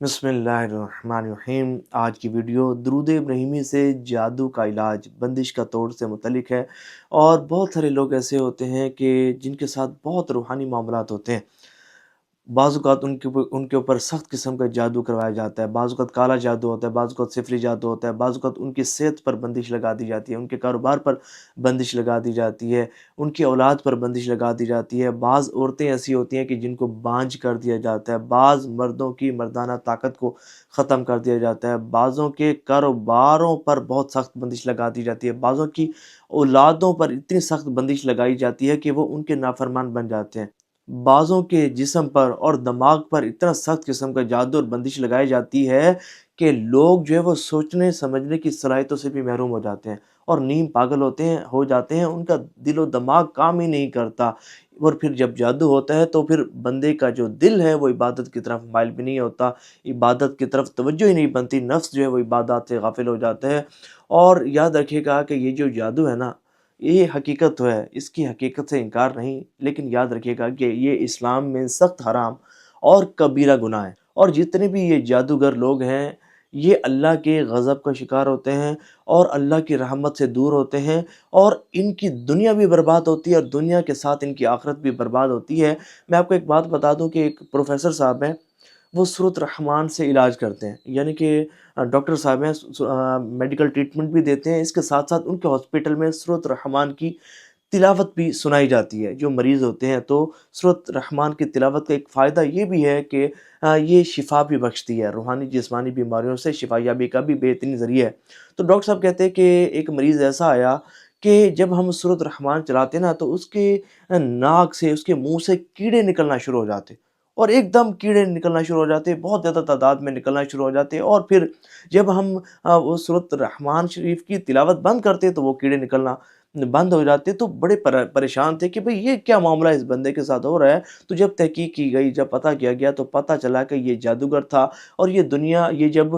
بسم اللہ الرحمن الرحیم۔ آج کی ویڈیو درود ابراہیمی سے جادو کا علاج بندش کا توڑ سے متعلق ہے، اور بہت سارے لوگ ایسے ہوتے ہیں کہ جن کے ساتھ بہت روحانی معاملات ہوتے ہیں۔ بعض اوقات ان کے اوپر سخت قسم کا جادو کروایا جاتا ہے، بعض اوقات کالا جادو ہوتا ہے، بعض اوقات صفری جادو ہوتا ہے، بعض اوقات ان کی صحت پر بندش لگا دی جاتی ہے، ان کے کاروبار پر بندش لگا دی جاتی ہے، ان کی اولاد پر بندش لگا دی جاتی ہے۔ بعض عورتیں ایسی ہوتی ہیں کہ جن کو بانجھ کر دیا جاتا ہے، بعض مردوں کی مردانہ طاقت کو ختم کر دیا جاتا ہے، بعضوں کے کاروباروں پر بہت سخت بندش لگا دی جاتی ہے، بعضوں کی اولادوں پر اتنی سخت بندش لگائی جاتی ہے کہ وہ ان کے نافرمان بن جاتے ہیں۔ بعضوں کے جسم پر اور دماغ پر اتنا سخت قسم کا جادو اور بندش لگائی جاتی ہے کہ لوگ جو ہے وہ سوچنے سمجھنے کی صلاحیتوں سے بھی محروم ہو جاتے ہیں اور نیم پاگل ہو جاتے ہیں، ان کا دل و دماغ کام ہی نہیں کرتا۔ اور پھر جب جادو ہوتا ہے تو پھر بندے کا جو دل ہے وہ عبادت کی طرف مائل بھی نہیں ہوتا، عبادت کی طرف توجہ ہی نہیں بنتی، نفس جو ہے وہ عبادات سے غافل ہو جاتا ہے۔ اور یاد رکھیے گا کہ یہ جو جادو ہے نا، یہ حقیقت تو ہے، اس کی حقیقت سے انکار نہیں، لیکن یاد رکھیے گا کہ یہ اسلام میں سخت حرام اور کبیرہ گناہ ہے، اور جتنے بھی یہ جادوگر لوگ ہیں یہ اللہ کے غضب کا شکار ہوتے ہیں اور اللہ کی رحمت سے دور ہوتے ہیں، اور ان کی دنیا بھی برباد ہوتی ہے اور دنیا کے ساتھ ان کی آخرت بھی برباد ہوتی ہے۔ میں آپ کو ایک بات بتا دوں کہ ایک پروفیسر صاحب ہیں، وہ سورۃ الرحمن سے علاج کرتے ہیں، یعنی کہ ڈاکٹر صاحب ہیں، میڈیکل ٹریٹمنٹ بھی دیتے ہیں، اس کے ساتھ ساتھ ان کے ہاسپٹل میں سورۃ الرحمن کی تلاوت بھی سنائی جاتی ہے۔ جو مریض ہوتے ہیں تو سورۃ الرحمن کی تلاوت کا ایک فائدہ یہ بھی ہے کہ یہ شفا بھی بخشتی ہے، روحانی جسمانی بیماریوں سے شفا یابی کا بھی بہترین ذریعہ ہے۔ تو ڈاکٹر صاحب کہتے ہیں کہ ایک مریض ایسا آیا کہ جب ہم سورۃ الرحمن چلاتے نا تو اس کے ناک سے، اس کے منہ سے کیڑے نکلنا شروع ہو جاتے، اور ایک دم کیڑے نکلنا شروع ہو جاتے، بہت زیادہ تعداد میں نکلنا شروع ہو جاتے، اور پھر جب ہم وہ سورۃ الرحمن شریف کی تلاوت بند کرتے تو وہ کیڑے نکلنا بند ہو جاتے۔ تو بڑے پریشان تھے کہ بھئی یہ کیا معاملہ اس بندے کے ساتھ ہو رہا ہے۔ تو جب تحقیق کی گئی، جب پتہ کیا گیا تو پتہ چلا کہ یہ جادوگر تھا، اور یہ جب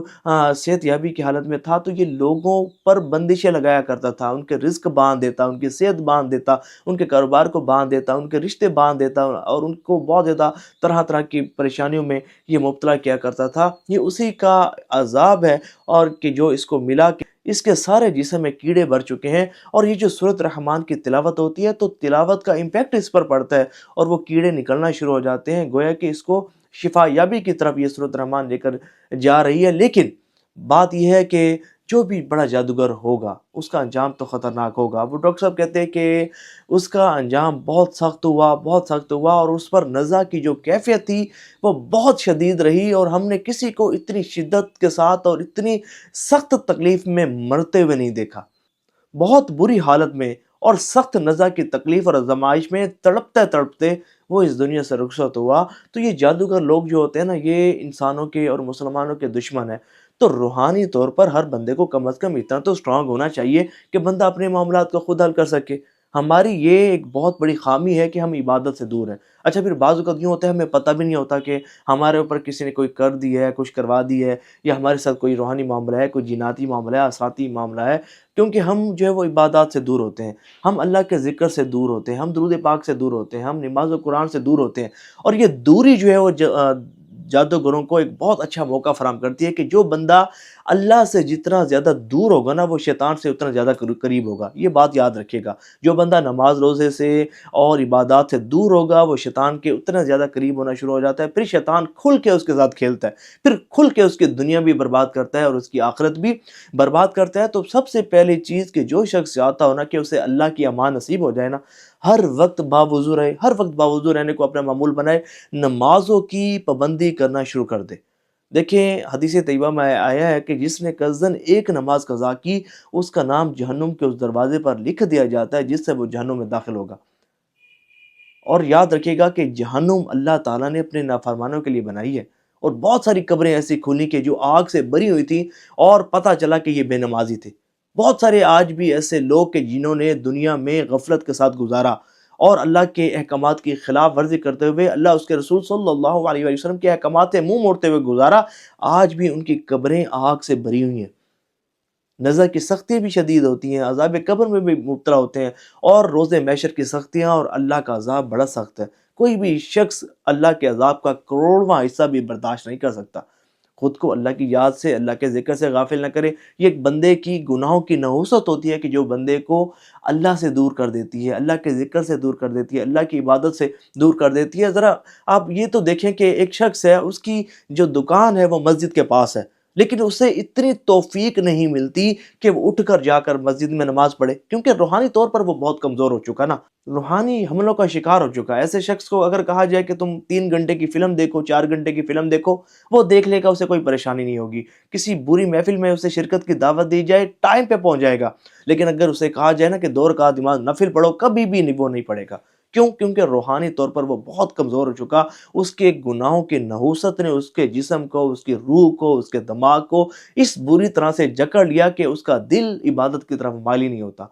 صحت یابی کی حالت میں تھا تو یہ لوگوں پر بندشیں لگایا کرتا تھا، ان کے رزق باندھ دیتا، ان کی صحت باندھ دیتا، ان کے کاروبار کو باندھ دیتا، ان کے رشتے باندھ دیتا، اور ان کو بہت زیادہ طرح طرح کی پریشانیوں میں یہ مبتلا کیا کرتا تھا۔ یہ اسی کا عذاب ہے، اور کہ جو اس کو ملا کہ اس کے سارے جسم میں کیڑے بھر چکے ہیں، اور یہ جو سورۃ الرحمن کی تلاوت ہوتی ہے تو تلاوت کا امپیکٹ اس پر پڑتا ہے اور وہ کیڑے نکلنا شروع ہو جاتے ہیں، گویا کہ اس کو شفا یابی کی طرف یہ سورۃ الرحمن لے کر جا رہی ہے۔ لیکن بات یہ ہے کہ جو بھی بڑا جادوگر ہوگا اس کا انجام تو خطرناک ہوگا۔ وہ ڈاکٹر صاحب کہتے ہیں کہ اس کا انجام بہت سخت ہوا، بہت سخت ہوا، اور اس پر نزع کی جو کیفیت تھی وہ بہت شدید رہی، اور ہم نے کسی کو اتنی شدت کے ساتھ اور اتنی سخت تکلیف میں مرتے ہوئے نہیں دیکھا۔ بہت بری حالت میں اور سخت نزع کی تکلیف اور آزمائش میں تڑپتے تڑپتے وہ اس دنیا سے رخصت ہوا۔ تو یہ جادوگر لوگ جو ہوتے ہیں نا، یہ انسانوں کے اور مسلمانوں کے دشمن ہیں۔ تو روحانی طور پر ہر بندے کو کم از کم اتنا تو سٹرونگ ہونا چاہیے کہ بندہ اپنے معاملات کو خود حل کر سکے۔ ہماری یہ ایک بہت بڑی خامی ہے کہ ہم عبادت سے دور ہیں۔ اچھا، پھر بعض اوقات یوں ہوتا ہے ہمیں پتہ بھی نہیں ہوتا کہ ہمارے اوپر کسی نے کوئی کر دی ہے، کچھ کروا دی ہے، یا ہمارے ساتھ کوئی روحانی معاملہ ہے، کوئی جناتی معاملہ ہے، اسراتی معاملہ ہے، کیونکہ ہم جو ہے وہ عبادات سے دور ہوتے ہیں، ہم اللہ کے ذکر سے دور ہوتے ہیں، ہم درود پاک سے دور ہوتے ہیں، ہم نماز و قرآن سے دور ہوتے ہیں، اور یہ دوری جو ہے وہ جادوگروں کو ایک بہت اچھا موقع فراہم کرتی ہے کہ جو بندہ اللہ سے جتنا زیادہ دور ہوگا نا، وہ شیطان سے اتنا زیادہ قریب ہوگا۔ یہ بات یاد رکھیے گا، جو بندہ نماز روزے سے اور عبادات سے دور ہوگا وہ شیطان کے اتنا زیادہ قریب ہونا شروع ہو جاتا ہے، پھر شیطان کھل کے اس کے ساتھ کھیلتا ہے، پھر کھل کے اس کی دنیا بھی برباد کرتا ہے اور اس کی آخرت بھی برباد کرتا ہے۔ تو سب سے پہلی چیز کہ جو شخص چاہتا ہو نا کہ اسے اللہ کی امان نصیب ہو جائے نا، ہر وقت باوضو رہے، ہر وقت باوضو رہنے کو اپنا معمول بنائے، نمازوں کی پابندی کرنا شروع کر دے۔ دیکھیں حدیث طیبہ میں آیا ہے کہ جس نے قصداً ایک نماز قضا کی، اس کا نام جہنم کے اس دروازے پر لکھ دیا جاتا ہے جس سے وہ جہنم میں داخل ہوگا۔ اور یاد رکھیے گا کہ جہنم اللہ تعالیٰ نے اپنے نافرمانوں کے لیے بنائی ہے، اور بہت ساری قبریں ایسی کھلی کہ جو آگ سے بری ہوئی تھیں اور پتہ چلا کہ یہ بے نمازی تھے۔ بہت سارے آج بھی ایسے لوگ کہ جنہوں نے دنیا میں غفلت کے ساتھ گزارا اور اللہ کے احکامات کی خلاف ورزی کرتے ہوئے، اللہ اس کے رسول صلی اللہ علیہ وسلم کے احکامات سے منہ موڑتے ہوئے گزارا، آج بھی ان کی قبریں آگ سے بری ہوئی ہیں۔ نظر کی سختی بھی شدید ہوتی ہیں، عذاب قبر میں بھی مبتلا ہوتے ہیں، اور روز محشر کی سختیاں اور اللہ کا عذاب بڑا سخت ہے۔ کوئی بھی شخص اللہ کے عذاب کا کروڑواں حصہ بھی برداشت نہیں کر سکتا۔ خود کو اللہ کی یاد سے، اللہ کے ذکر سے غافل نہ کرے۔ یہ ایک بندے کی گناہوں کی نحوست ہوتی ہے کہ جو بندے کو اللہ سے دور کر دیتی ہے، اللہ کے ذکر سے دور کر دیتی ہے، اللہ کی عبادت سے دور کر دیتی ہے۔ ذرا آپ یہ تو دیکھیں کہ ایک شخص ہے، اس کی جو دکان ہے وہ مسجد کے پاس ہے، لیکن اسے اتنی توفیق نہیں ملتی کہ وہ اٹھ کر جا کر مسجد میں نماز پڑھے، کیونکہ روحانی طور پر وہ بہت کمزور ہو چکا نا، روحانی حملوں کا شکار ہو چکا ہے۔ ایسے شخص کو اگر کہا جائے کہ تم 3 گھنٹے کی فلم دیکھو، 4 گھنٹے کی فلم دیکھو، وہ دیکھ لے گا، اسے کوئی پریشانی نہیں ہوگی۔ کسی بری محفل میں اسے شرکت کی دعوت دی جائے، ٹائم پہ پہنچ جائے گا، لیکن اگر اسے کہا جائے نا کہ 2 رکعت نماز نفل پڑھو، کبھی بھی وہ نہیں پڑھے گا۔ کیوں؟ کیونکہ روحانی طور پر وہ بہت کمزور ہو چکا، اس کے گناہوں کی نحوست نے اس کے جسم کو، اس کی روح کو، اس کے دماغ کو اس بری طرح سے جکڑ لیا کہ اس کا دل عبادت کی طرف مائل ہی نہیں ہوتا،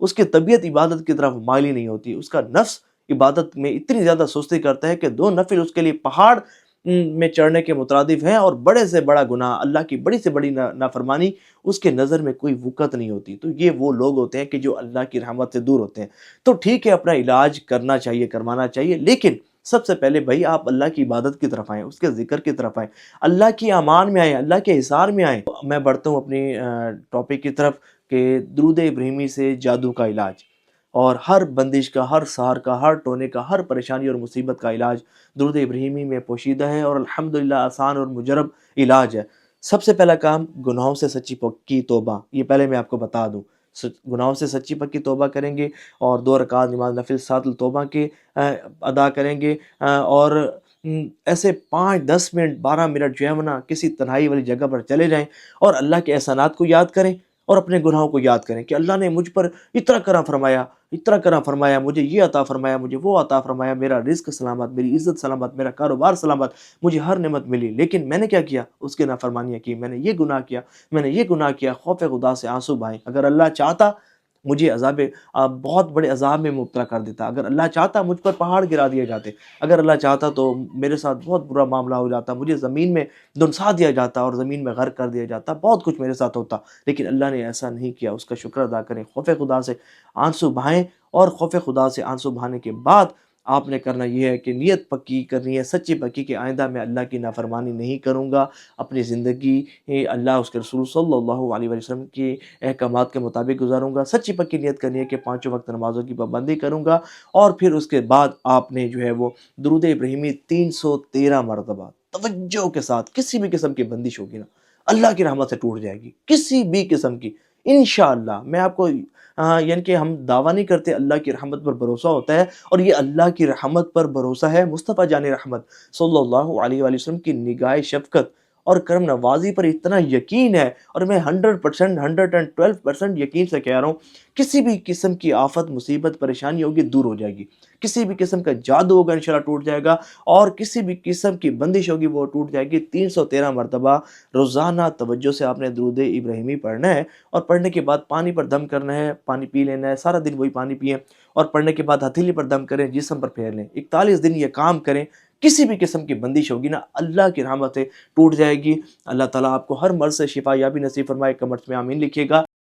اس کی طبیعت عبادت کی طرف مائل ہی نہیں ہوتی، اس کا نفس عبادت میں اتنی زیادہ سستی کرتا ہے کہ 2 نفل اس کے لیے پہاڑ میں چڑھنے کے مترادف ہیں، اور بڑے سے بڑا گناہ، اللہ کی بڑی سے بڑی نافرمانی اس کے نظر میں کوئی وقت نہیں ہوتی۔ تو یہ وہ لوگ ہوتے ہیں کہ جو اللہ کی رحمت سے دور ہوتے ہیں۔ تو ٹھیک ہے، اپنا علاج کرنا چاہیے، کروانا چاہیے، لیکن سب سے پہلے بھائی آپ اللہ کی عبادت کی طرف آئیں، اس کے ذکر کی طرف آئیں، اللہ کی امان میں آئیں، اللہ کے حصار میں آئیں۔ میں بڑھتا ہوں اپنی ٹاپک کی طرف کہ درود ابراہیمی سے جادو کا علاج، اور ہر بندش کا، ہر سحر کا، ہر ٹونے کا، ہر پریشانی اور مصیبت کا علاج درود ابراہیمی میں پوشیدہ ہے، اور الحمدللہ آسان اور مجرب علاج ہے۔ سب سے پہلا کام، گناہوں سے سچی پکی توبہ، یہ پہلے میں آپ کو بتا دوں۔ گناہوں سے سچی پکی توبہ کریں گے، اور 2 رکعت نماز نفل ساتھ توبہ کے ادا کریں گے، اور ایسے 5 10 منٹ 12 منٹ جو ہے نا کسی تنہائی والی جگہ پر چلے جائیں، اور اللہ کے احسانات کو یاد کریں، اور اپنے گناہوں کو یاد کریں کہ اللہ نے مجھ پر اتنا کرم فرمایا، اتنا کرم فرمایا، مجھے یہ عطا فرمایا، مجھے وہ عطا فرمایا، میرا رزق سلامت، میری عزت سلامت، میرا کاروبار سلامت، مجھے ہر نعمت ملی، لیکن میں نے کیا کیا؟ اس کے نافرمانیاں کی، میں نے یہ گناہ کیا، میں نے یہ گناہ کیا۔ خوف خدا سے آنسو بہائیں۔ اگر اللہ چاہتا مجھے بہت بڑے عذاب میں مبتلا کر دیتا، اگر اللہ چاہتا مجھ پر پہاڑ گرا دیے جاتے، اگر اللہ چاہتا تو میرے ساتھ بہت برا معاملہ ہو جاتا، مجھے زمین میں دنسا دیا جاتا اور زمین میں غرق کر دیا جاتا، بہت کچھ میرے ساتھ ہوتا، لیکن اللہ نے ایسا نہیں کیا۔ اس کا شکر ادا کریں، خوف خدا سے آنسو بہائیں، اور خوف خدا سے آنسو بہانے کے بعد آپ نے کرنا یہ ہے کہ نیت پکی کرنی ہے، سچی پکی، کہ آئندہ میں اللہ کی نافرمانی نہیں کروں گا، اپنی زندگی اللہ، اس کے رسول صلی اللہ علیہ وسلم کی احکامات کے مطابق گزاروں گا۔ سچی پکی نیت کرنی ہے کہ 5 وقت نمازوں کی پابندی کروں گا، اور پھر اس کے بعد آپ نے جو ہے وہ درود ابراہیمی 313 مرتبہ توجہ کے ساتھ، کسی بھی قسم کی بندش ہوگی نا اللہ کی رحمت سے ٹوٹ جائے گی، کسی بھی قسم کی، انشاءاللہ۔ میں آپ کو یعنی کہ ہم دعویٰ نہیں کرتے، اللہ کی رحمت پر بھروسہ ہوتا ہے، اور یہ اللہ کی رحمت پر بھروسہ ہے، مصطفیٰ جان رحمت صلی اللہ علیہ وآلہ وسلم کی نگاہ شفقت اور کرم نوازی پر اتنا یقین ہے، اور میں 100%، 112% یقین سے کہہ رہا ہوں، کسی بھی قسم کی آفت، مصیبت، پریشانی ہوگی دور ہو جائے گی، کسی بھی قسم کا جادو ہوگا انشاءاللہ ٹوٹ جائے گا، اور کسی بھی قسم کی بندش ہوگی وہ ٹوٹ جائے گی۔ 313 مرتبہ روزانہ توجہ سے آپ نے درود ابراہیمی پڑھنا ہے، اور پڑھنے کے بعد پانی پر دم کرنا ہے، پانی پی لینا ہے، سارا دن وہی پانی پئیں، اور پڑھنے کے بعد ہتھیلی پر دم کریں، جسم پر پھیر لیں، 41 دن یہ کام کریں، کسی بھی قسم کی بندش ہوگی نا اللہ کی رحمت سے ٹوٹ جائے گی۔ اللہ تعالیٰ آپ کو ہر مرض سے شفا یابی نصیب فرمائے، کمنٹس میں آمین لکھیے گا۔